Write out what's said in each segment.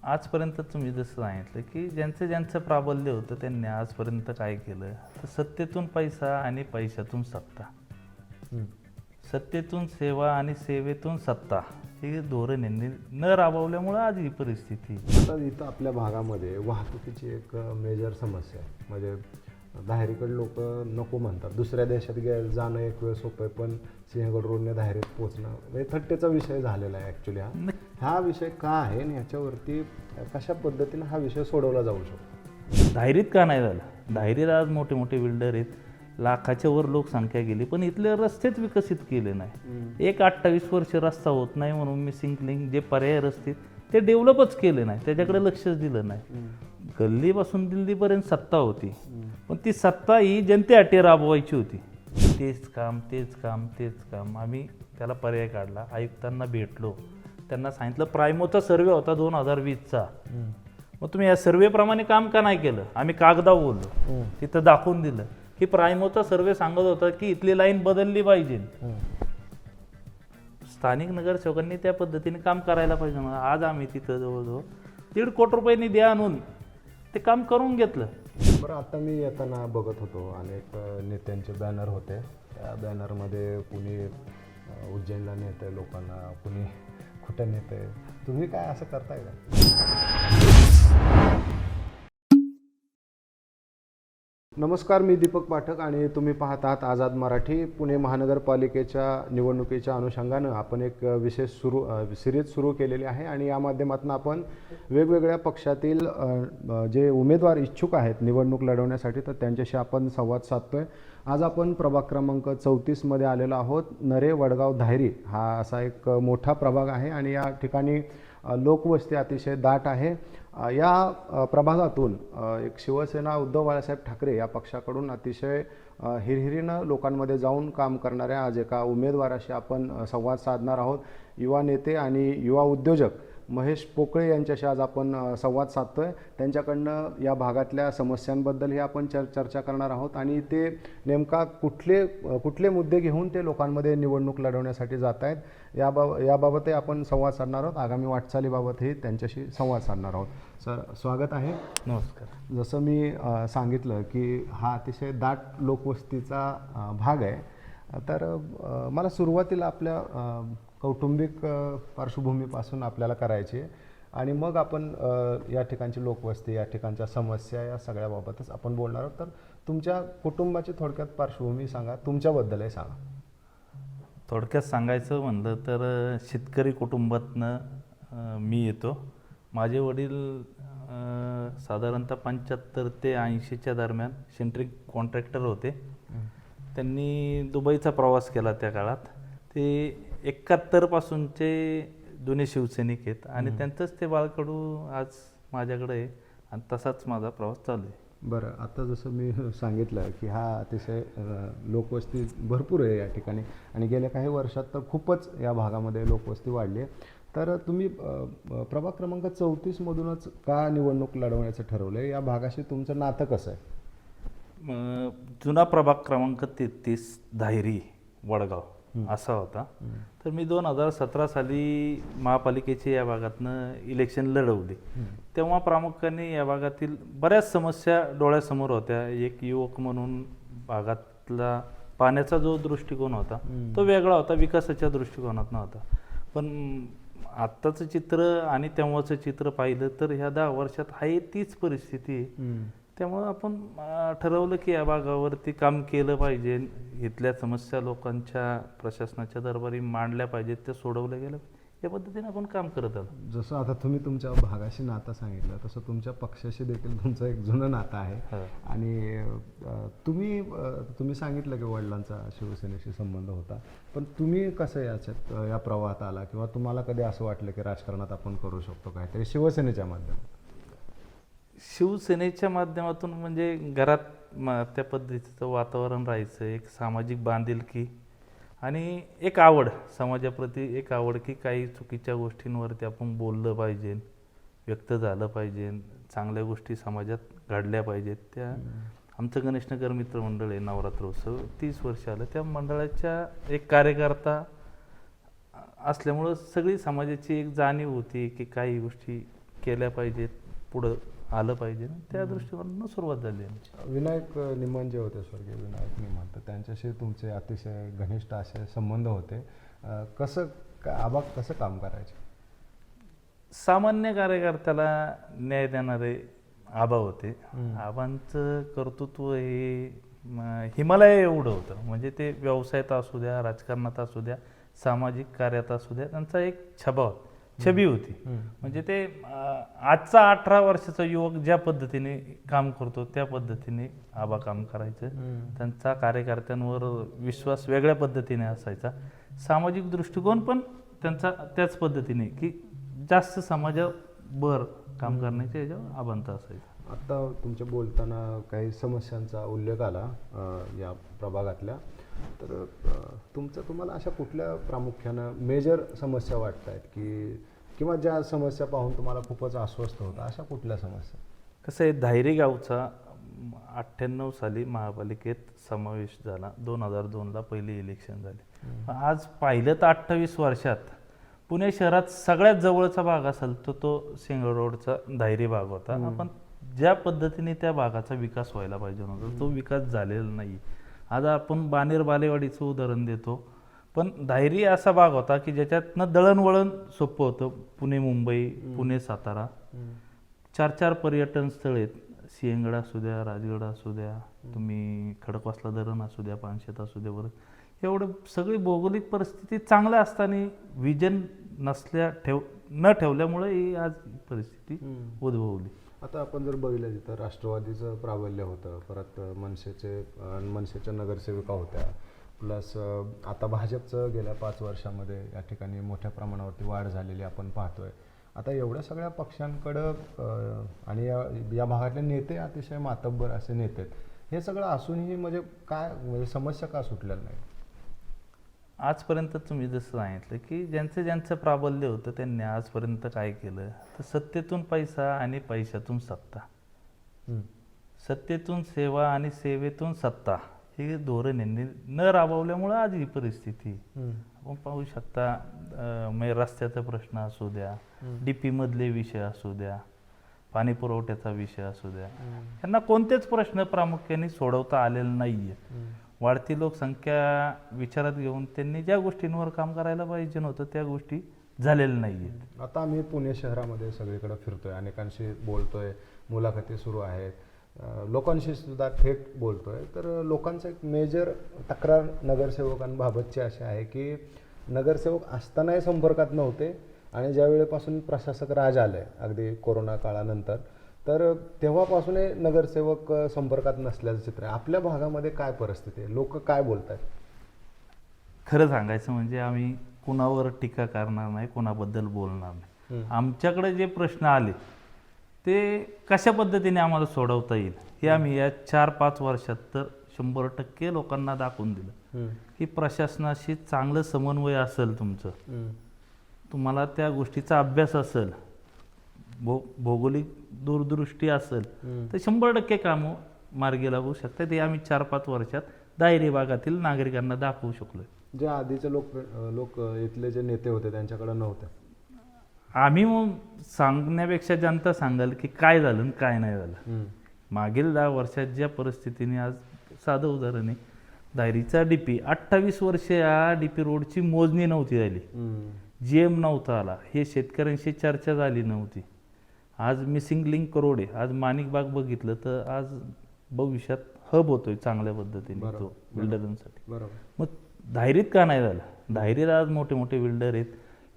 आजपर्यंत तुम्ही जसं सांगितलं की ज्यांचं प्राबल्य होतं त्यांनी आजपर्यंत काय केलं, तर सत्तेतून पैसा आणि पैशातून सत्ता, सत्तेतून सेवा आणि सेवेतून सत्ता, हे धोरण यांनी न राबवल्यामुळं आज ही परिस्थिती. आता इथं आपल्या भागामध्ये वाहतुकीची एक मेजर समस्या आहे. म्हणजे दाहेरीकडे लोक नको म्हणतात, दुसऱ्या देशात जाणं एक वेळ सोपं आहे, पण सिंहगड रोडने दाहेरीत पोहोचणं म्हणजे थट्टेचा विषय झालेला आहे ॲक्च्युली. हा विषय का आहे आणि ह्याच्यावरती कशा पद्धतीने हा विषय सोडवला जाऊ शकतो? दाहेरीत का नाही झालं? दाहेरीत आज मोठे मोठे बिल्डर आहेत, लाखाच्या वर लोकसंख्या गेली, पण इथले रस्तेच विकसित केले नाही. एक 28 वर्ष रस्ता होत नाही म्हणून मिसिंग लिंक जे पर्याय रस्ते ते डेव्हलपच केले नाही, त्याच्याकडे लक्षच दिलं नाही. गल्लीपासून दिल्लीपर्यंत सत्ता होती, पण ती सत्ता ही जनतेसाठी राबवायची होती. तेच काम तेच काम तेच काम. आम्ही त्याला पर्याय काढला, आयुक्तांना भेटलो, त्यांना सांगितलं प्रायमोचा सर्वे होता 2020चा, मग तुम्ही या सर्वेप्रमाणे काम का नाही केलं? आम्ही कागदावर बोललो, तिथं दाखवून दिलं की प्रायमोचा सर्वे सांगत होता की इथली लाईन बदलली पाहिजे. स्थानिक नगरसेवकांनी त्या पद्धतीने काम करायला पाहिजे. आज आम्ही तिथं जवळजवळ 1.5 कोटी रुपये निधी आणून ते काम करून घेतलं. बरं, आता मी येताना बघत होतो अनेक नेत्यांचे बॅनर होते. त्या बॅनरमध्ये कुणी उज्जैनला नेते लोकांना, कुणी कुठं नेते. तुम्ही काय असं करताय का? नमस्कार, मी दीपक पाठक आणि तुम्ही पाहत आहात आझाद मराठी. पुणे महानगरपालिकेच्या निवडणुकीच्या अनुषंगानं आपण एक विशेष सिरीज सुरू केलेली आहे आणि या माध्यमातून आपण वेगवेगळ्या पक्षातील जे उमेदवार इच्छुक आहेत निवडणूक लढवण्यासाठी, तर त्यांच्याशी आपण संवाद साधतोय. आज आपण प्रभाग क्रमांक 34मध्ये आलेलो आहोत. नरे वडगाव दाहेरी हा असा एक मोठा प्रभाग आहे आणि या ठिकाणी लोकवस्ती अतिशय दाट आहे. या प्रभागातून एक शिवसेना उद्धव बाळासाहेब ठाकरे या पक्षाकडून अतिशय हिरहिरीनं लोकांमध्ये जाऊन काम करणाऱ्या आज एका उमेदवाराशी आपण संवाद साधणार आहोत. युवा नेते आणि युवा उद्योजक महेश पोकळे यांच्याशी आज आपण संवाद साधतोय. त्यांच्याकडनं या भागातल्या समस्यांबद्दलही आपण चर्चा करणार आहोत आणि ते नेमका कुठले मुद्दे घेऊन ते लोकांमध्ये निवडणूक लढवण्यासाठी जात आहेत याबाबतही आपण संवाद साधणार आहोत. आगामी वाटचालीबाबतही त्यांच्याशी संवाद साधणार आहोत. सर, स्वागत आहे. नमस्कार. जसं मी सांगितलं की हा अतिशय दाट लोकवस्तीचा भाग आहे, तर मला सुरुवातीला आपल्या कौटुंबिक पार्श्वभूमीपासून आपल्याला करायची आहे आणि मग आपण या ठिकाणची लोकवस्ती, या ठिकाणच्या समस्या, या सगळ्याबाबतच आपण बोलणार आहोत. तर तुमच्या कुटुंबाची थोडक्यात पार्श्वभूमी सांगा, तुमच्याबद्दलही सांगा. थोडक्यात सांगायचं म्हणलं तर शेतकरी कुटुंबातनं मी येतो. माझे वडील साधारणतः 75 ते 80च्या दरम्यान सेंट्रिक कॉन्ट्रॅक्टर होते. त्यांनी दुबईचा प्रवास केला त्या काळात. ते 71 पासूनचे जुने शिवसैनिक आहेत आणि त्यांचंच ते बाळकडू आज माझ्याकडे आहे आणि तसाच माझा प्रवास चालू आहे. बरं, आता जसं मी सांगितलं की हा अतिशय लोकवस्ती भरपूर आहे या ठिकाणी आणि गेल्या काही वर्षात तर खूपच या भागामध्ये लोकवस्ती वाढली आहे. तर तुम्ही प्रभाग क्रमांक 34मधूनच का निवडणूक लढवण्याचं ठरवलं आहे? या भागाशी तुमचं नातं कसं आहे? जुना प्रभाग क्रमांक 33 दाहेरी वडगाव असा होता. तर मी 2017 साली महापालिकेचे या भागातनं इलेक्शन लढवले. तेव्हा प्रामुख्याने या भागातील बऱ्याच समस्या डोळ्यासमोर होत्या. एक युवक म्हणून भागातला पाण्याचा जो दृष्टिकोन होता तो वेगळा होता, विकासाच्या दृष्टिकोनात नव्हता. पण आत्ताचं चित्र आणि तेव्हाचं चित्र पाहिलं तर ह्या 10 वर्षात आहे तीच परिस्थिती आहे. त्यामुळं आपण ठरवलं की या भागावरती काम केलं पाहिजे. इथल्या समस्या लोकांच्या प्रशासनाच्या दरबारी मांडल्या पाहिजेत, त्या सोडवल्या गेल्या, या पद्धतीने आपण काम करत आलो. जसं आता तुम्ही तुमच्या भागाशी नातं सांगितलं तसं तुमच्या पक्षाशी देखील तुमचं एक जुनं नातं आहे आणि तुम्ही सांगितलं की वडिलांचा शिवसेनेशी संबंध होता, पण तुम्ही कसं या प्रवाहात आला किंवा तुम्हाला कधी असं वाटलं की राजकारणात आपण करू शकतो काहीतरी शिवसेनेच्या माध्यमातून? शिवसेनेच्या माध्यमातून म्हणजे घरात त्या पद्धतीचं वातावरण राहायचं, एक सामाजिक बांधिलकी आणि एक आवड, समाजाप्रती एक आवड की काही चुकीच्या गोष्टींवरती आपण बोललं पाहिजे, व्यक्त झालं पाहिजे, चांगल्या गोष्टी समाजात घडल्या पाहिजेत. त्या आमचं गणेशनगर मित्रमंडळ आहे, नवरात्र उत्सव 30 वर्ष आलं, त्या मंडळाच्या एक कार्यकर्ता असल्यामुळं सगळी समाजाची एक जाणीव होती की काही गोष्टी केल्या पाहिजेत, पुढं आलं पाहिजे, त्या दृष्टिकोनातून सुरुवात झाली आमची. विनायक निमन जे होते, स्वर्गीय विनायक निमन, तर त्यांच्याशी तुमचे अतिशय घनिष्ठ असे संबंध होते. आबा कसं काम करायचे? सामान्य कार्यकर्त्याला न्याय देणारे आबा होते. आबांचं कर्तृत्व हे हिमालय एवढं होतं. म्हणजे ते व्यवसायात असू द्या, राजकारणात असू द्या, सामाजिक कार्यात असू द्या, त्यांचा एक छबी होती. म्हणजे ते आजचा 18 वर्षाचा युवक ज्या पद्धतीने काम करतो त्या पद्धतीने आबा काम करायचं. त्यांचा कार्यकर्त्यांवर विश्वास वेगळ्या पद्धतीने असायचा. सामाजिक दृष्टिकोन पण त्यांचा त्याच पद्धतीने, की जास्त समाजावर काम करण्याच्या याच्यावर आबांत असायचं. आता तुमच्या बोलताना काही समस्यांचा उल्लेख आला या प्रभागातल्या, तर तुम्हाला अशा कुठल्या प्रामुख्यानं मेजर समस्या वाटत आहेत, की किंवा ज्या समस्या पाहून तुम्हाला खूपच अस्वस्थ होता, अशा कुठल्या समस्या? कसं आहे, धायरी गावचा 98 साली महापालिकेत समावेश झाला. 2002ला पहिली इलेक्शन झाली. आज पाहिलं तर 28 वर्षात पुणे शहरात सगळ्यात जवळचा भाग असेल तो सिंगल रोडचा धायरी भाग होता. आपण ज्या पद्धतीने त्या भागाचा विकास व्हायला पाहिजे होता तो विकास झालेला नाही. आज आपण बानेर बालेवाडीचं उदाहरण देतो, पण धायरी असा भाग होता की ज्याच्यातनं दळणवळण सोपं होतं. पुणे मुंबई, पुणे सातारा, 4 पर्यटन स्थळ आहेत. सिंहगड असू द्या, राजगड असू द्या, तुम्ही खडकवासला धरण असू द्या, पानशेत असू द्या, बरं एवढं सगळी भौगोलिक परिस्थिती चांगल्या असताना विजन न ठेवल्यामुळे ही आज परिस्थिती उद्भवली. आता आपण जर बघितलं तिथं राष्ट्रवादीचं प्राबल्य होतं, परत मनसेच्या नगरसेविका होत्या, प्लस आता भाजपचं गेल्या 5 वर्षामध्ये या ठिकाणी मोठ्या प्रमाणावरती वाढ झालेली आपण पाहतोय. आता एवढ्या सगळ्या पक्षांकडं आणि या भागातले नेते अतिशय मातब्बर असे नेते आहेत. हे सगळं असूनही म्हणजे समस्या का सुटलेल्या नाही? आजपर्यंत तुम्ही जसं सांगितलं की ज्यांचं प्राबल्य होतं त्यांनी आजपर्यंत काय केलं, तर सत्तेतून पैसा आणि पैशातून सत्ता, सत्तेतून सेवा आणि सेवेतून सत्ता, हे धोरण यांनी न राबवल्यामुळं आज ही परिस्थिती. आपण पाहू शकता, म्हणजे रस्त्याचा प्रश्न असू द्या, DP मधले विषय असू द्या, पाणी पुरवठ्याचा विषय असू द्या, यांना कोणतेच प्रश्न प्रामुख्याने सोडवता आलेले नाहीये. वाढती लोकसंख्या विचारात घेऊन त्यांनी ज्या गोष्टींवर काम करायला पाहिजे नव्हतं त्या गोष्टी झालेल्या नाहीयेत. आता आम्ही पुणे शहरामध्ये सगळीकडे फिरतोय, अनेकांशी बोलतोय, मुलाखती सुरू आहेत, लोकांशी सुद्धा थेट बोलतोय. तर लोकांचं एक मेजर तक्रार नगरसेवकांबाबतची अशी आहे की नगरसेवक असतानाही संपर्कात नव्हते, आणि ज्या वेळेपासून प्रशासक राज आले अगदी कोरोना काळानंतर, तर तेव्हापासूनही नगरसेवक संपर्कात नसल्याचं चित्र आहे. आपल्या भागामध्ये काय परिस्थिती आहे, लोक काय बोलत आहेत? खरं सांगायचं म्हणजे आम्ही कुणावर टीका करणार नाही, कुणाबद्दल बोलणार नाही. आमच्याकडे जे प्रश्न आले ते कशा पद्धतीने आम्हाला सोडवता येईल हे आम्ही या 4-5 वर्षात तर 100% लोकांना दाखवून दिलं. की प्रशासनाशी चांगलं समन्वय असेल तुमचं, तुम्हाला त्या गोष्टीचा अभ्यास असेल, भौगोलिक दूरदृष्टी असेल, तर 100% कामं मार्गी लागू शकतात. हे आम्ही 4-5 वर्षात दायरी भागातील नागरिकांना दाखवू शकलो. जे आधीचे लोक इथले जे नेते होते त्यांच्याकडे नव्हते. आम्ही मग सांगण्यापेक्षा जनता सांगाल की काय झालं आणि काय नाही झालं. मागील 10 वर्षात ज्या परिस्थितीने, आज साधं उदाहरण आहे, दायरीचा DP 28 वर्ष या DP रोडची मोजणी नव्हती झाली, GM नव्हता आला, हे शेतकऱ्यांशी चर्चा झाली नव्हती. आज मिसिंग लिंक रोड आहे, आज माणिकबाग बघितलं तर आज भविष्यात हब होतोय चांगल्या पद्धतीने तो बिल्डरांसाठी. मग धायरीत का नाही झालं? धायरीत आज मोठे मोठे बिल्डर आहेत,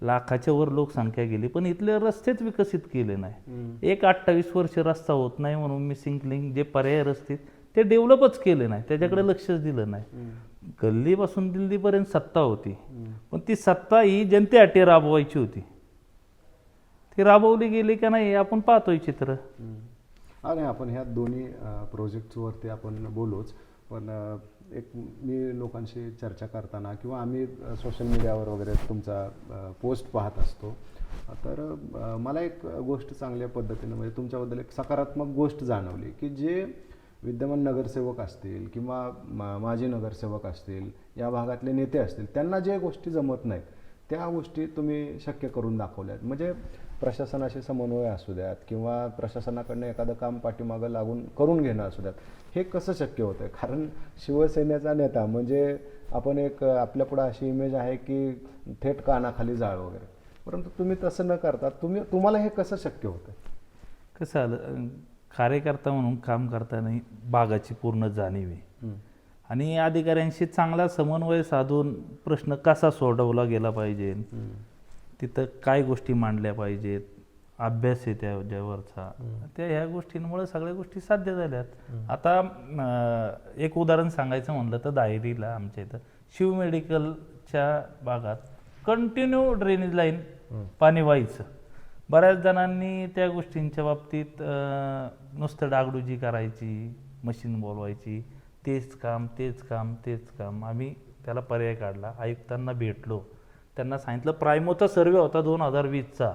लाखाच्या वर लोकसंख्या गेली, पण इथले रस्तेच विकसित केले नाही. एक 28 वर्ष रस्ता होत नाही म्हणून मिसिंग लिंक जे पर्याय रस्ते ते डेव्हलपच केले नाही, त्याच्याकडे लक्षच दिलं नाही. गल्लीपासून दिल्लीपर्यंत सत्ता होती, पण ती सत्ता ही जनतेसाठी राबवायची होती. ती राबवली गेली का नाही आपण पाहतोय चित्र. आणि आपण ह्या दोन्ही प्रोजेक्ट्सवरती आपण बोलूच, पण मी लोकांशी चर्चा करताना किंवा आम्ही सोशल मीडियावर वगैरे तुमचा पोस्ट पाहत असतो, तर मला एक गोष्ट चांगल्या पद्धतीनं म्हणजे तुमच्याबद्दल एक सकारात्मक गोष्ट जाणवली की जे विद्यमान नगरसेवक असतील किंवा माजी नगरसेवक असतील, या भागातले नेते असतील, त्यांना जे गोष्टी जमत नाहीत त्या गोष्टी तुम्ही शक्य करून दाखवल्यात. म्हणजे प्रशासनाशी समन्वय असू द्यात किंवा प्रशासनाकडनं एखादं काम पाठीमागं लागून करून घेणं असू द्यात, हे कसं शक्य होतं? कारण शिवसेनेचा नेता म्हणजे आपण एक आपल्यापुढं अशी इमेज आहे की थेट कानाखाली जाळ वगैरे, परंतु तुम्ही तसं न करता तुम्हाला हे कसं शक्य होतं? कसं आलं, कार्यकर्ता म्हणून काम करताना भागाची पूर्ण जाणीव आहे आणि अधिकाऱ्यांशी चांगला समन्वय साधून प्रश्न कसा सोडवला गेला पाहिजे, तिथं काय गोष्टी मांडल्या पाहिजेत, अभ्यास आहे त्यावरचा, त्या ह्या गोष्टींमुळे सगळ्या गोष्टी साध्य झाल्यात. आता एक उदाहरण सांगायचं म्हणलं तर दायरीला आमच्या इथं शिव मेडिकलच्या भागात कंटिन्यू ड्रेनेज लाईन पाणी व्हायचं. बऱ्याच जणांनी त्या गोष्टींच्या बाबतीत नुसतं डागडुजी करायची, मशीन बोलवायची, तेच काम तेच काम तेच काम. आम्ही त्याला पर्याय काढला, आयुक्तांना भेटलो, त्यांना सांगितलं प्रायमोचा सर्वे होता 2020चा,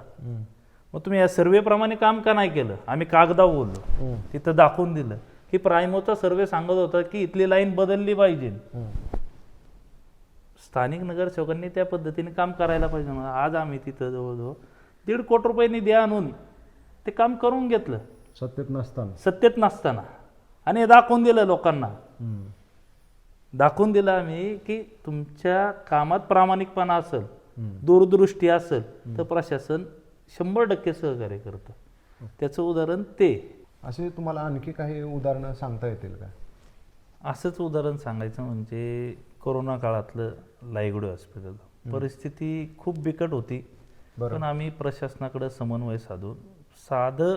मग तुम्ही या सर्वेप्रमाणे काम का नाही केलं? आम्ही कागदावर बोललो, तिथं दाखवून दिलं की प्रायमोचा सर्वे सांगत होता की इथली लाईन बदलली पाहिजे. स्थानिक नगरसेवकांनी त्या पद्धतीने काम करायला पाहिजे. आज आम्ही तिथं जवळजवळ 1.5 कोटी रुपयांनी द्या आणून ते काम करून घेतलं सत्तेत नसताना आणि हे दाखवून दिलं लोकांना. दाखवून दिलं आम्ही की तुमच्या कामात प्रामाणिकपणा असेल, दूरदृष्टी असेल तर प्रशासन 100% सहकार्य करतं. त्याचं उदाहरण ते. असे तुम्हाला आणखी काही उदाहरणं सांगता येतील का? असंच उदाहरण सांगायचं म्हणजे कोरोना काळातलं लायगुडे हॉस्पिटल. परिस्थिती खूप बिकट होती, पण आम्ही प्रशासनाकडे समन्वय साधून साधं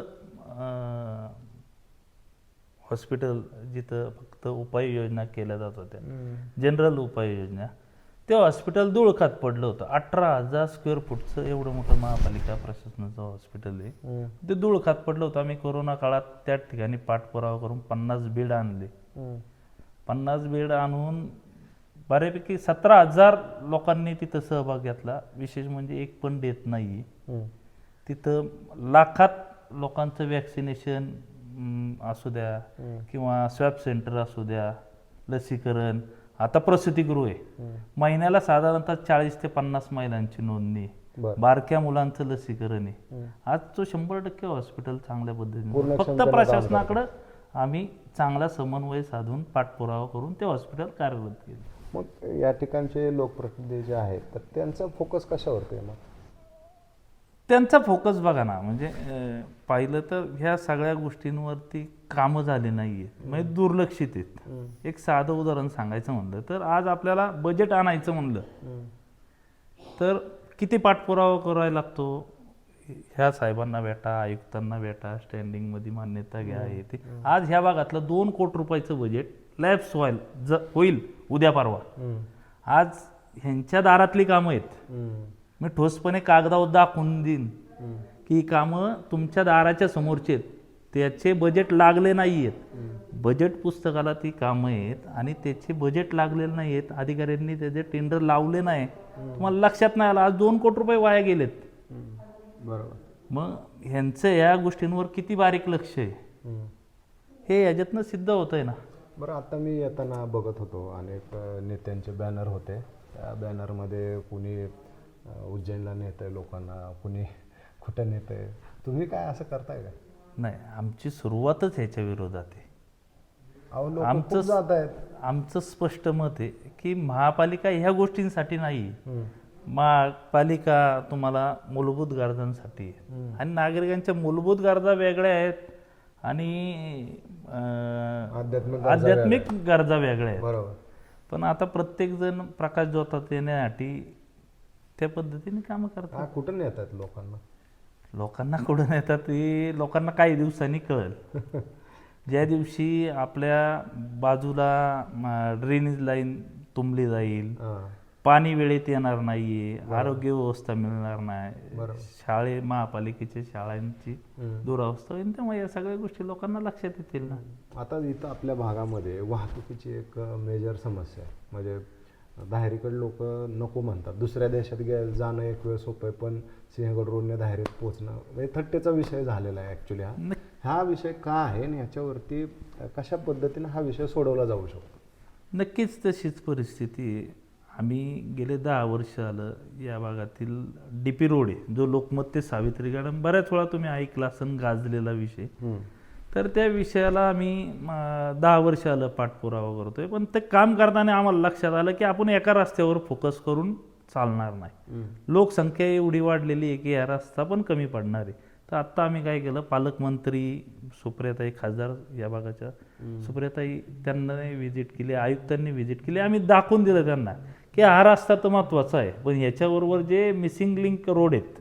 हॉस्पिटल जिथं फक्त उपाययोजना केल्या जात होत्या, जनरल उपाययोजना, ते हॉस्पिटल धूळखात पडलं होतं. 18,000 स्क्वेअर फूटचं एवढं मोठं महापालिका प्रशासनाचं हॉस्पिटल आहे, ते धूळखात पडलं होतं. आम्ही कोरोना काळात त्या ठिकाणी पाठपुरावा करून 50 बेड आणले. 50 बेड आणून बऱ्यापैकी 17,000 लोकांनी तिथं सहभाग घेतला. विशेष म्हणजे एक पण देत नाही. तिथं लाखात लोकांचं वॅक्सिनेशन असू द्या किंवा स्वॅब सेंटर असू द्या, लसीकरण, आता प्रसूतिगृह आहे, महिन्याला साधारणतः 40 ते 50 महिलांची नोंदणी, बारक्या मुलांचं लसीकरण आहे. आज तो 100% हॉस्पिटल चांगल्या पद्धतीने, फक्त प्रशासनाकडं आम्ही चांगला समन्वय साधून पाठपुरावा करून ते हॉस्पिटल कार्यरत केले. मग या ठिकाणचे लोकप्रतिनिधी जे आहेत तर त्यांचा फोकस कशावरती आहे? मग त्यांचा फोकस बघा ना, म्हणजे पाहिलं तर ह्या सगळ्या गोष्टींवरती कामं झाली नाही आहेत, म्हणजे दुर्लक्षित आहेत. एक साधं उदाहरण सांगायचं म्हणलं तर आज आपल्याला बजेट आणायचं म्हणलं तर किती पाठपुरावा करायला लागतो. ह्या साहेबांना भेटा, आयुक्तांना भेटा, स्टँडिंगमध्ये मान्यता घ्या, हे ते. आज ह्या भागातलं 2 कोटी रुपयाचं बजेट लॅप्स होईल उद्या परवा. आज ह्यांच्या दारातली कामं आहेत, मी ठोसपणे कागदावर दाखवून देईन की ही कामं तुमच्या दाराच्या समोरचे आहेत, त्याचे बजेट लागले नाही आहेत. बजेट पुस्तकाला ती कामं आहेत आणि त्याचे बजेट लागलेले नाही आहेत, अधिकाऱ्यांनी त्याचे टेंडर लावले नाही, तुम्हाला लक्षात नाही आलं. आज 2 कोटी रुपये वाया गेलेत. बरोबर. मग ह्यांचं या गोष्टींवर किती बारीक लक्ष आहे हे याच्यातनं सिद्ध होत आहे ना. बरं, आता मी येताना बघत होतो अनेक नेत्यांचे बॅनर होते. त्या बॅनरमध्ये कुणी उज्जैनला नेत आहे लोकांना, कुणी कुठं नेत आहे. तुम्ही काय असं करताय का? नाही, आमची सुरुवातच ह्याच्या विरोधात आहे. आमचं स्पष्ट मत आहे की महापालिका ह्या गोष्टींसाठी नाही. महापालिका तुम्हाला मूलभूत गरजांसाठी आहे आणि नागरिकांच्या मूलभूत गरजा वेगळ्या आहेत आणि आध्यात्मिक गरजा वेगळ्या आहेत. बरोबर. पण आता प्रत्येक जण प्रकाश ज्योतात येण्यासाठी त्या पद्धतीने कामं करतात. कुठं नेतात लोकांना कुठं नेतात हे लोकांना काही दिवसांनी कळेल. ज्या दिवशी आपल्या बाजूला ड्रेनेज लाईन तुंबली जाईल, पाणी वेळेत येणार नाहीये, आरोग्य व्यवस्था मिळणार नाही, महापालिकेच्या शाळांची दुरावस्था होईल, तेव्हा या सगळ्या गोष्टी लोकांना लक्षात येतील ना. आता इथं आपल्या भागामध्ये वाहतुकीची एक मेजर समस्या आहे. म्हणजे दाहेरीकडे लोक नको म्हणतात, दुसऱ्या देशात जाणं एक वेळ सोपं आहे, पण सिंहगड रोडने दाहेरीत पोहोचणं म्हणजे थट्टेचा विषय झालेला आहे ॲक्च्युली. हा विषय का आहे आणि ह्याच्यावरती कशा पद्धतीने हा विषय सोडवला जाऊ शकतो? नक्कीच तशीच परिस्थिती आम्ही गेले 10 वर्ष आलं या भागातील DP रोड आहे, जो लोकमत ते सावित्री गार्डन बऱ्याच वेळा तुम्ही ऐकला असन गाजलेला विषय. तर त्या विषयाला आम्ही 10 वर्ष आलं पाठपुरावा करतोय. पण ते काम करताना आम्हाला लक्षात आलं की आपण एका रस्त्यावर फोकस करून चालणार नाही. लोकसंख्या एवढी वाढलेली आहे की हा रस्ता पण कमी पडणार आहे. तर आत्ता आम्ही काय केलं, पालकमंत्री सुप्रियाताई खासदार या भागाच्या सुप्रियाताई त्यांना व्हिजिट केली, आयुक्तांनी व्हिजिट केली. आम्ही दाखवून दिलं त्यांना की हा रस्ता तर महत्त्वाचा आहे, पण ह्याच्याबरोबर जे मिसिंग लिंक रोड आहेत,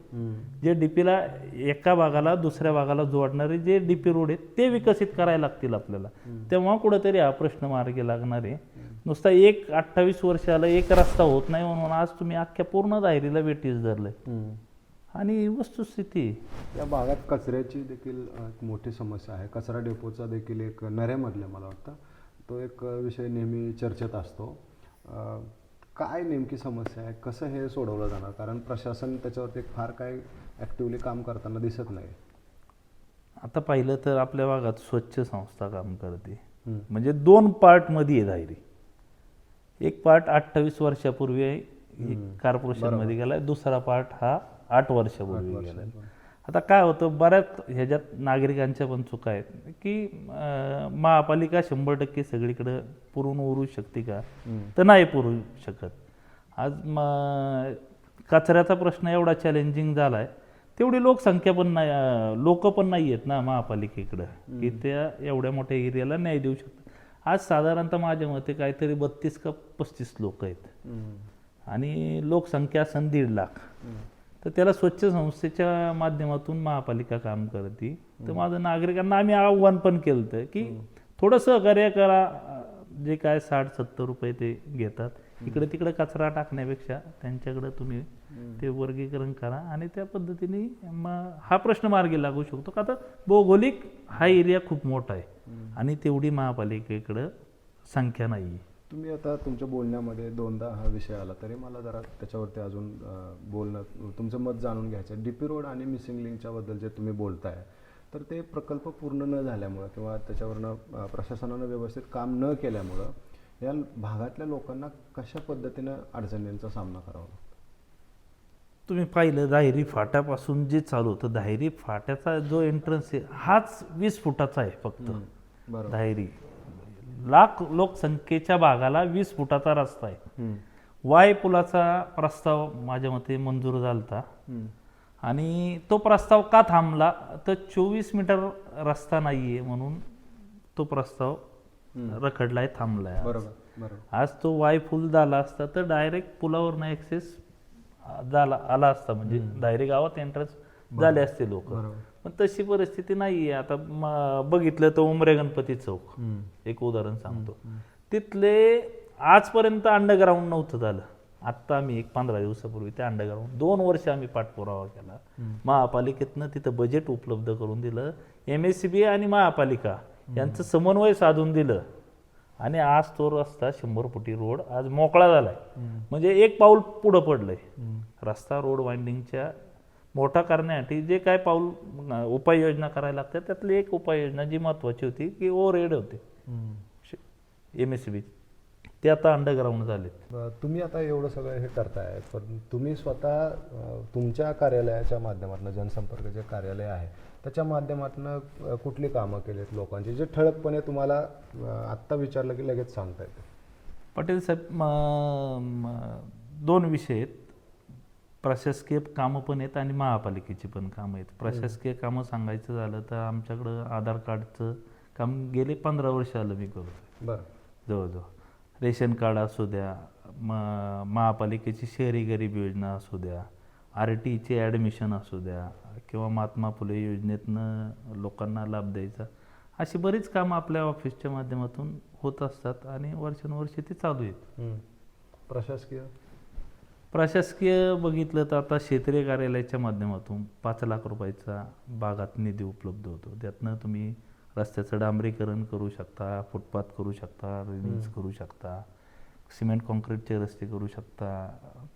जे DPला एका भागाला दुसऱ्या भागाला जोडणारे जे DP रोड आहेत ते विकसित करायला लागतील आपल्याला. तेव्हा कुठेतरी हा प्रश्न मार्गी लागणार आहे. नुसता 28 वर्ष आलं एक रस्ता होत नाही म्हणून आज तुम्ही अख्ख्या पूर्ण दायरीला वेटीस धरलंय. आणि वस्तुस्थिती या भागात कचऱ्याची देखील एक मोठी समस्या आहे. कचरा डेपोचा देखील एक नऱ्यामधला मला वाटतं तो एक विषय नेहमी चर्चेत असतो. काय नेमकी समस्या आहे, कसं हे सोडवलं जाणार? कारण प्रशासन त्याच्यावरती फार काय ॲक्टिवली काम करताना दिसत नाही. आता पाहिलं तर आपल्या भागात स्वच्छ संस्था काम करते. म्हणजे 2 पार्टमध्ये आहे दायरी. एक पार्ट 28 वर्षापूर्वी कॉर्पोरेशनमध्ये गेलाय, दुसरा पार्ट हा 8 वर्षापूर्वी गेलाय. आता काय होतं, बऱ्याच ह्याच्यात नागरिकांच्या पण चुका आहेत की महापालिका 100% सगळीकडे पुरून उरू शकते का, तर नाही पुरू शकत. आज कचऱ्याचा प्रश्न एवढा चॅलेंजिंग झाला आहे, तेवढी लोकसंख्या पण नाही, लोक पण नाही आहेत ना महापालिकेकडं की त्या एवढ्या मोठ्या एरियाला न्याय देऊ शकतात. आज साधारणतः माझ्या मते काहीतरी 32 का 35 लोक आहेत आणि लोकसंख्या असन 1.5 लाख. तर त्याला स्वच्छ संस्थेच्या माध्यमातून महापालिका काम करते. तर माझं नागरिकांना आम्ही आव्हान पण केलं होतं की थोडं सहकार्य करा. जे काय 60-70 रुपये ते घेतात, इकडे तिकडे कचरा टाकण्यापेक्षा त्यांच्याकडे तुम्ही ते वर्गीकरण करा आणि त्या पद्धतीने हा प्रश्न मार्गी लागू शकतो. का तर भौगोलिक हा एरिया खूप मोठा आहे आणि तेवढी महापालिकेकडं संख्या नाही आहे. तुम्ही आता तुमच्या बोलण्यामध्ये 2दा हा विषय आला, तरी मला जरा त्याच्यावरती अजून बोलणं, तुमचं मत जाणून घ्यायचं. DP रोड आणि मिसिंग लिंकच्या बद्दल जे तुम्ही बोलताय, तर ते प्रकल्प पूर्ण न झाल्यामुळं किंवा त्याच्यावरनं प्रशासनानं व्यवस्थित काम न केल्यामुळं या भागातल्या लोकांना कशा पद्धतीनं अडचणींचा सामना करावा लागतो? तुम्ही पाहिलं दायरी फाट्यापासून जे चालू होतं, दायरी फाट्याचा जो एंट्रन्स आहे हाच 20 फुटाचा आहे फक्त. दायरी लाख लोकसंख्येच्या भागाला 20 फुटाचा रस्ता आहे. वाय पुलाचा प्रस्ताव माझ्या मते मंजूर झालता आणि तो प्रस्ताव का थांबला तर 24 मीटर रस्ता नाहीये म्हणून तो प्रस्ताव रखडलाय, थांबलाय. आज तो वाय पूल झाला असता तर डायरेक्ट पुलावर ऍक्सेस आला असता, म्हणजे डायरेक्ट गावात एंट्रन्स झाले असते लोक. पण तशी परिस्थिती नाहीये. आता बघितलं तर उमरे गणपती चौक एक उदाहरण सांगतो, तिथले आजपर्यंत अंडरग्राऊंड नव्हतं झालं. आत्ता आम्ही 15 दिवसापूर्वी ते अंडरग्राऊंड 2 वर्ष आम्ही पाठपुरावा केला. महापालिकेतनं तिथं बजेट उपलब्ध करून दिलं, MSCB आणि महापालिका यांचं समन्वय साधून दिलं आणि आज तो रस्ता 100 फुटी रोड आज मोकळा झालाय. म्हणजे एक पाऊल पुढं पडलंय. रस्ता रोड वाइंडिंगच्या मोठा करण्यासाठी जे काय पाऊल उपाययोजना करायला लागतात त्यातली एक उपाययोजना जी महत्वाची होती की ओव्हरहेड होते MSCB, ते आता अंडरग्राऊंड झाले. तुम्ही आता एवढं सगळं हे करताय, पण तुम्ही स्वतः तुमच्या कार्यालयाच्या माध्यमातून, जनसंपर्काचे कार्यालय आहे त्याच्या माध्यमातून कुठली कामं केलीत लोकांची, जे ठळकपणे तुम्हाला आत्ता विचारलं की लगेच सांगता येते? पटेल साहेब, 2 विषय आहेत. प्रशासकीय कामं पण आहेत आणि महापालिकेची पण कामं आहेत. प्रशासकीय कामं सांगायचं झालं तर आमच्याकडं आधार कार्डचं काम गेले 15 वर्ष आलं मी करतो. बरं. जवळजवळ रेशन कार्ड असू द्या, महापालिकेची शहरी गरीब योजना असू द्या, RTचे ॲडमिशन असू द्या किंवा महात्मा फुले योजनेतनं लोकांना लाभ द्यायचा, अशी बरीच कामं आपल्या ऑफिसच्या माध्यमातून होत असतात आणि वर्षानुवर्षे ती चालू आहेत. प्रशासकीय बघितलं तर आता क्षेत्रीय कार्यालयाच्या माध्यमातून 5 लाख रुपयाचा भागात निधी उपलब्ध होतो. त्यातनं तुम्ही रस्त्याचं डांबरीकरण करू शकता, फुटपाथ करू शकता, रेलिंग्स करू शकता, सिमेंट कॉन्क्रीटचे रस्ते करू शकता,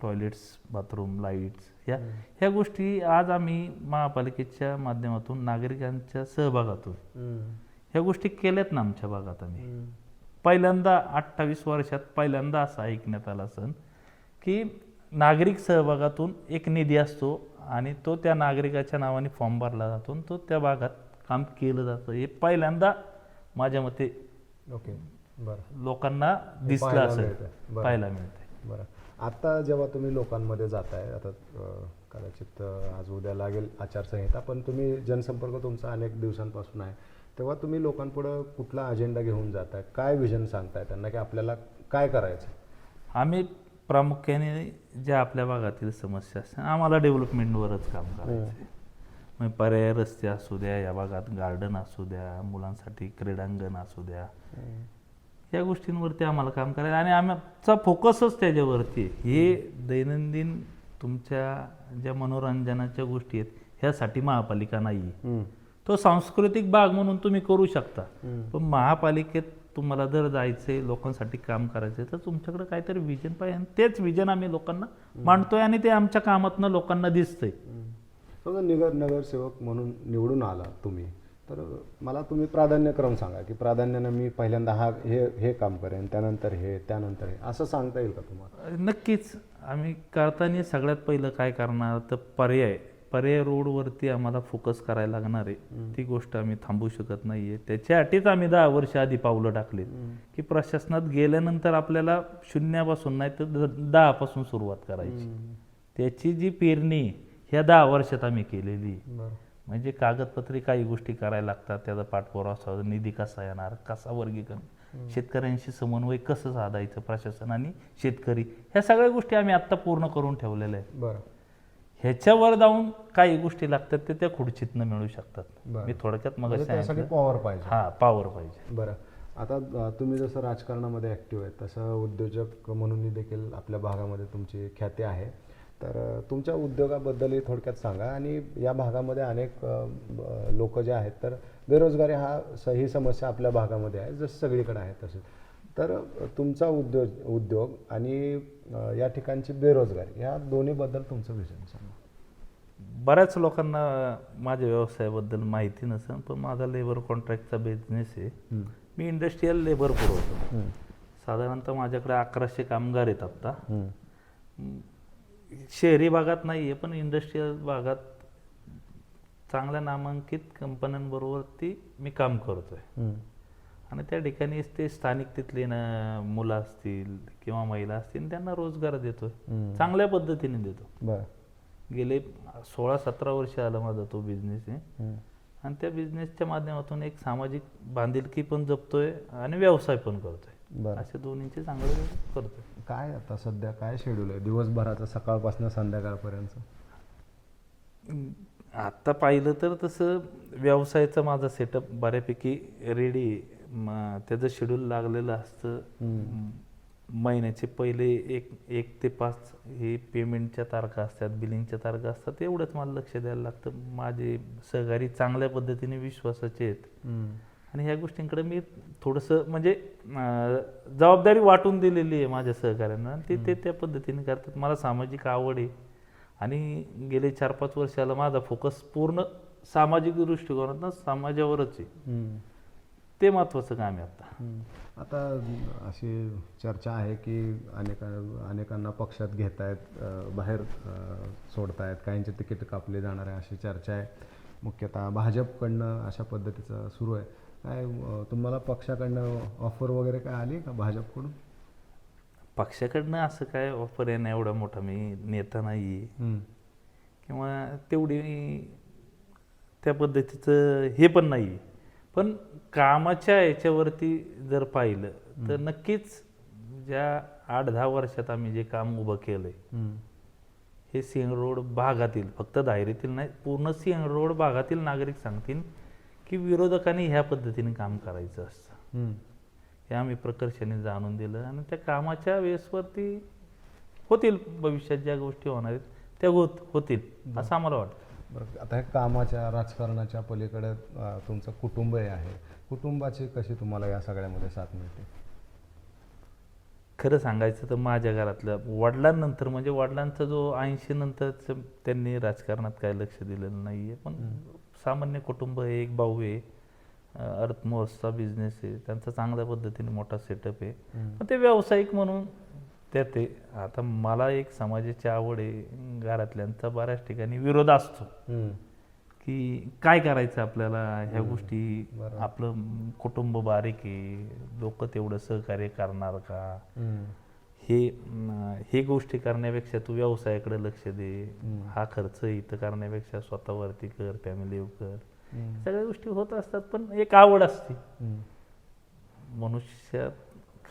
टॉयलेट्स, बाथरूम, लाईट्स, ह्या गोष्टी आज आम्ही महापालिकेच्या माध्यमातून नागरिकांच्या सहभागातून ह्या गोष्टी केल्यात ना आमच्या भागात. आम्ही पहिल्यांदा 28 वर्षात पहिल्यांदा असं ऐकण्यात आलं असन की नागरिक सहभागातून एक निधी असतो आणि तो त्या नागरिकाच्या नावाने फॉर्म भरला जातो आणि तो त्या भागात काम केलं जातं. हे पहिल्यांदा माझ्या मते ओके, बरं. लोकांना दिसलं पाहायला असेल, मिळतंय. बरं. पाहायला मिळतंय. बरं. आता जेव्हा तुम्ही लोकांमध्ये जाताय, आता कदाचित आज उद्या लागेल आचारसंहिता, पण तुम्ही जनसंपर्क तुमचा अनेक दिवसांपासून आहे, तेव्हा तुम्ही लोकांपुढं कुठला अजेंडा घेऊन जाताय, काय विजन सांगताय त्यांना की आपल्याला काय करायचं? आम्ही प्रामुख्याने ज्या आपल्या भागातील समस्या असतात आम्हाला डेव्हलपमेंटवरच काम करायचं आहे. मग पर्याय रस्ते असू द्या, या भागात गार्डन असू द्या, मुलांसाठी क्रीडांगण असू द्या, या गोष्टींवरती आम्हाला काम करायचं आणि आमचा फोकसच त्याच्यावरती आहे. हे दैनंदिन तुमच्या ज्या मनोरंजनाच्या गोष्टी आहेत ह्यासाठी महापालिका नाही आहे. तो सांस्कृतिक भाग म्हणून तुम्ही करू शकता, पण महापालिकेत तुम्हाला जर जायचंय, लोकांसाठी काम करायचंय, तर तुमच्याकडे काहीतरी विजन पाहिजे आणि तेच विजन आम्ही लोकांना मांडतोय आणि ते आमच्या कामातनं लोकांना दिसतंय. समजा नगरसेवक म्हणून निवडून आला तुम्ही, तर मला तुम्ही प्राधान्यक्रम सांगा की प्राधान्यानं मी पहिल्यांदा हे काम करेन, त्यानंतर हे, त्यानंतर हे, असं सांगता येईल का तुम्हाला? नक्कीच. आम्ही करताना सगळ्यात पहिलं काय करणार तर पर्याय रोडवरती आम्हाला फोकस करायला लागणार आहे. ती गोष्ट आम्ही थांबवू शकत नाहीये. त्याच्यासाठीच आम्ही 10 वर्ष आधी पावलं टाकले की प्रशासनात गेल्यानंतर आपल्याला शून्यापासून नाही तर 10 पासून सुरुवात करायची. त्याची जी पेरणी ह्या 10 वर्षात आम्ही केलेली. म्हणजे कागदपत्री काही गोष्टी करायला लागतात, त्याचा पाठपुरावा असावा, निधी कसा येणार, कसा वर्गीकरण, शेतकऱ्यांशी समन्वय कसं साधायचं प्रशासन आणि शेतकरी, ह्या सगळ्या गोष्टी आम्ही आत्ता पूर्ण करून ठेवलेल्या आहेत. बरं. ह्याच्यावर जाऊन काही गोष्टी लागतात ते त्या खुर्चीतनं मिळू शकतात. मी थोडक्यात मग त्यासाठी पॉवर पाहिजे. हा, पॉवर पाहिजे. बरं. आता तुम्ही जसं राजकारणामध्ये ॲक्टिव्ह आहे तसं उद्योजक म्हणूनही देखील आपल्या भागामध्ये तुमची ख्याती आहे. तर तुमच्या उद्योगाबद्दलही थोडक्यात सांगा. आणि या भागामध्ये अनेक लोक जे आहेत, तर बेरोजगारी ही समस्या आपल्या भागामध्ये आहे, जसं सगळीकडे आहे तसं. तर तुमचा उद्योग आणि या ठिकाणची बेरोजगारी, या दोन्हीबद्दल तुमचं विजन सांगा. बऱ्याच लोकांना माझ्या व्यवसायाबद्दल माहिती नसेल, पण माझा लेबर कॉन्ट्रॅक्टचा बिझनेस आहे. मी इंडस्ट्रीयल लेबर पुरवतो. साधारणतः माझ्याकडे 1100 कामगार आहेत आत्ता. शहरी भागात नाही आहे, पण इंडस्ट्रीयल भागात चांगल्या नामांकित कंपन्यांबरोबर मी काम करतोय. आणि त्या ठिकाणी ते स्थानिक तिथले मुलं असतील किंवा महिला असतील त्यांना रोजगार देतोय, चांगल्या पद्धतीने देतो. गेले 16-17 वर्ष आलं माझा तो बिझनेस आहे. आणि त्या बिझनेसच्या माध्यमातून एक सामाजिक बांधिलकी पण जपतोय आणि व्यवसाय पण करतोय. असे दोन्हींचे चांगले करतोय. काय आता सध्या काय शेड्यूल आहे दिवसभराचं, सकाळपासून संध्याकाळपर्यंत? आता पाहिलं तर तसं व्यवसायाचा माझा सेटअप बऱ्यापैकी रेडी. त्याचं शेड्यूल लागलेलं असतं. महिन्याचे पहिले 1 ते 5 हे पेमेंटच्या तारखा असतात, बिलिंगच्या तारखा असतात. एवढंच मला लक्ष द्यायला लागतं. माझे सहकारी चांगल्या पद्धतीने विश्वासाचे आहेत आणि ह्या गोष्टींकडे मी थोडंसं म्हणजे जबाबदारी वाटून दिलेली आहे माझ्या सहकाऱ्यांना आणि ते त्या पद्धतीने करतात. मला सामाजिक आवड आहे आणि गेले 4-5 वर्षाला माझा फोकस पूर्ण सामाजिक दृष्टिकोनातून समाजावरच आहे. ते महत्त्वाचं काम आहे. आता अशी चर्चा आहे की अनेकांना पक्षात घेत आहेत, बाहेर सोडतायत, काहींचे तिकीट कापले जाणार आहे अशी चर्चा आहे. मुख्यतः भाजपकडनं अशा पद्धतीचं सुरू आहे. काय तुम्हाला पक्षाकडनं ऑफर वगैरे काय आली का भाजपकडून? पक्षाकडनं असं काय ऑफर आहे ना, एवढा मोठा मी नेता नाही आहे किंवा तेवढी त्या पद्धतीचं हे पण नाही आहे. पण कामाच्या याच्यावरती जर पाहिलं तर नक्कीच ज्या 8-10 वर्षात आम्ही जे काम उभं केलंय हे सिंह रोड भागातील, फक्त दायरीतील नाही, पूर्ण सिंह रोड भागातील नागरिक सांगतील की विरोधकांनी ह्या पद्धतीने काम करायचं असतं. हे आम्ही प्रकर्षाने जाणून दिलं आणि त्या कामाच्या बेसवरती होतील भविष्यात ज्या गोष्टी होणार आहेत त्या होतील असं आम्हाला वाटतं. बरं. आता हे कामाच्या, राजकारणाच्या पलीकडे तुमचं कुटुंब आहे. कुटुंबाची कशी तुम्हाला या सगळ्यामध्ये साथ मिळते? खरं सांगायचं तर माझ्या घरातल्या वडिलांनंतर, म्हणजे वडिलांचा जो 80 नंतरच त्यांनी राजकारणात काय लक्ष दिलेलं नाही आहे. पण सामान्य कुटुंब आहे. एक भाऊ आहे, अर्थमोर्सचा बिझनेस आहे, त्यांचा चांगल्या पद्धतीने मोठा सेटअप आहे. पण ते व्यावसायिक म्हणून त्यात ते आता मला एक समाजाची आवड आहे, घरातल्यांचा बऱ्याच ठिकाणी विरोध असतो की काय करायचं आपल्याला ह्या गोष्टी, आपलं कुटुंब बारीक आहे, लोक तेवढं सहकार्य करणार का, हे गोष्टी करण्यापेक्षा तू व्यवसायाकडे लक्ष दे, हा खर्च इथं करण्यापेक्षा स्वतःवरती कर, फॅमिली कर, सगळ्या गोष्टी होत असतात. पण एक आवड असते मनुष्यात,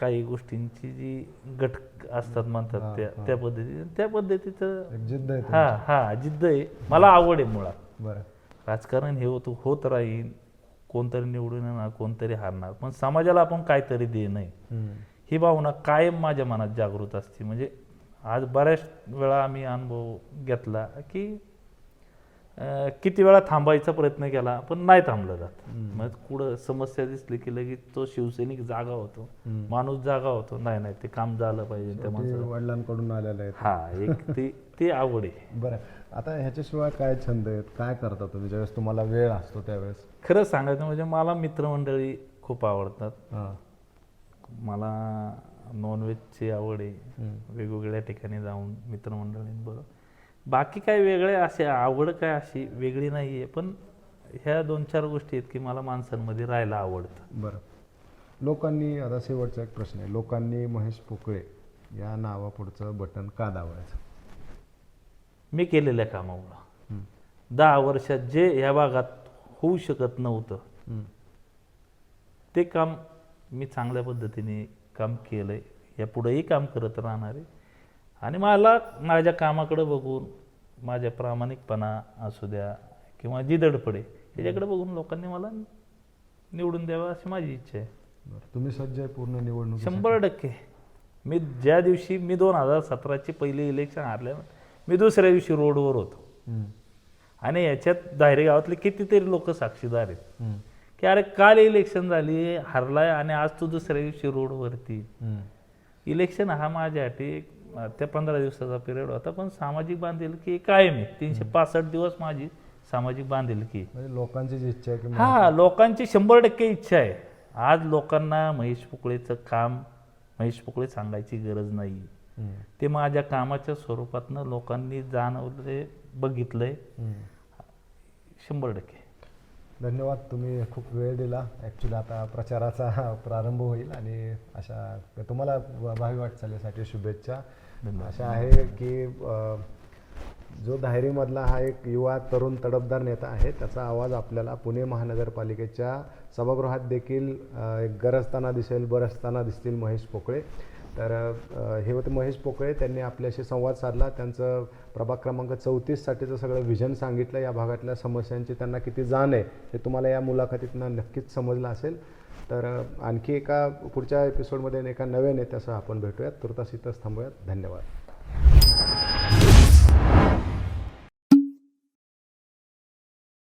काही गोष्टींची जी गट असतात म्हणतात त्या पद्धतीचं जिद्द आहे हा जिद्द आहे, मला आवड आहे मुळात. बरं. राजकारण हे होत राहील, कोणतरी निवडून येणार, कोणतरी हारणार, पण समाजाला आपण काहीतरी देणं आहे ही भावना कायम माझ्या मनात जागृत असते. म्हणजे आज बऱ्याच वेळा आम्ही अनुभव घेतला की किती वेळा थांबायचा प्रयत्न केला पण नाही थांबलं जात. मग कुठं समस्या दिसली की लगेच तो शिवसैनिक जागा होतो, माणूस जागा होतो, नाही ते काम झालं पाहिजे त्या माणसाला. वडिलांकडून आलेलं आहे. हा एक ते आवड आहे. बरं, आता ह्याच्याशिवाय काय छंद आहेत, काय करता तुम्ही ज्यावेळेस तुम्हाला वेळ असतो त्यावेळेस? खरं सांगायचं म्हणजे मला मित्रमंडळी खूप आवडतात. मला नॉनव्हेजची आवड आहे, वेगवेगळ्या ठिकाणी जाऊन मित्रमंडळींबरोबर. बाकी काय वेगळे असे आवड काय अशी वेगळी नाही आहे, पण ह्या 2-4 गोष्टी आहेत की मला माणसांमध्ये राहायला आवडतं. बरं, लोकांनी, आता शेवटचा एक प्रश्न आहे, लोकांनी महेश पोकळे या नावापुढचं बटन का दाबायचं? मी केलेल्या कामामुळं 10 वर्षात जे ह्या भागात होऊ शकत नव्हतं ते काम मी चांगल्या पद्धतीने काम केलंय, यापुढेही काम करत राहणार आहे. आणि मला माझ्या कामाकडे बघून, माझ्या प्रामाणिकपणा असू द्या किंवा जी धडपड आहे त्याच्याकडे बघून लोकांनी मला निवडून द्यावं अशी माझी इच्छा आहे. तुम्ही सज्ज आहे पूर्ण निवडणूक? 100%. मी ज्या दिवशी मी 2017ची पहिली इलेक्शन हारल्या, मी दुसऱ्या दिवशी रोडवर होतो. आणि याच्यात दायरे गावातले कितीतरी लोक साक्षीदार आहेत की अरे काल इलेक्शन झाली, हारलाय आणि आज तू दुसऱ्या दिवशी रोडवरती. इलेक्शन हा माझ्यासाठी त्या 15 दिवसाचा पिरियड होता, पण सामाजिक बांधिलकी कायम आहे. 365 दिवस माझी सामाजिक बांधिलकी. म्हणजे लोकांची इच्छा आहे की हा, लोकांची 100% इच्छा आहे. आज लोकांना महेश पोकळेचं काम महेश पोकळे सांगायची गरज नाही. ते माझ्या कामाच्या स्वरूपातनं लोकांनी जाणवले, बघितलंय. 100%. धन्यवाद, तुम्ही खूप वेळ दिला. ॲक्च्युली आता प्रचाराचा प्रारंभ होईल आणि अशा तुम्हाला भावी वाटचालीसाठी शुभेच्छा. अशा आहे की जो धायरीमधला हा एक युवा तरुण तडफदार नेता आहे, त्याचा आवाज आपल्याला पुणे महानगरपालिकेच्या सभागृहात देखील एक गरजताना दिसेल, बरसताना दिसतील महेश पोकळे. तर हे होते महेश पोकळे. त्यांनी आपल्याशी संवाद साधला, त्यांचं प्रभाग क्रमांक 34साठीचं सगळं व्हिजन सांगितलं. या भागातल्या समस्यांची त्यांना किती जाण आहे हे तुम्हाला या मुलाखतीतनं नक्कीच समजलं असेल. तर आणखी एका पुढच्या एपिसोडमध्ये एका नव्या नेत्यासह आपण भेटूयात. तुर्तास इथंच थांबूयात. धन्यवाद.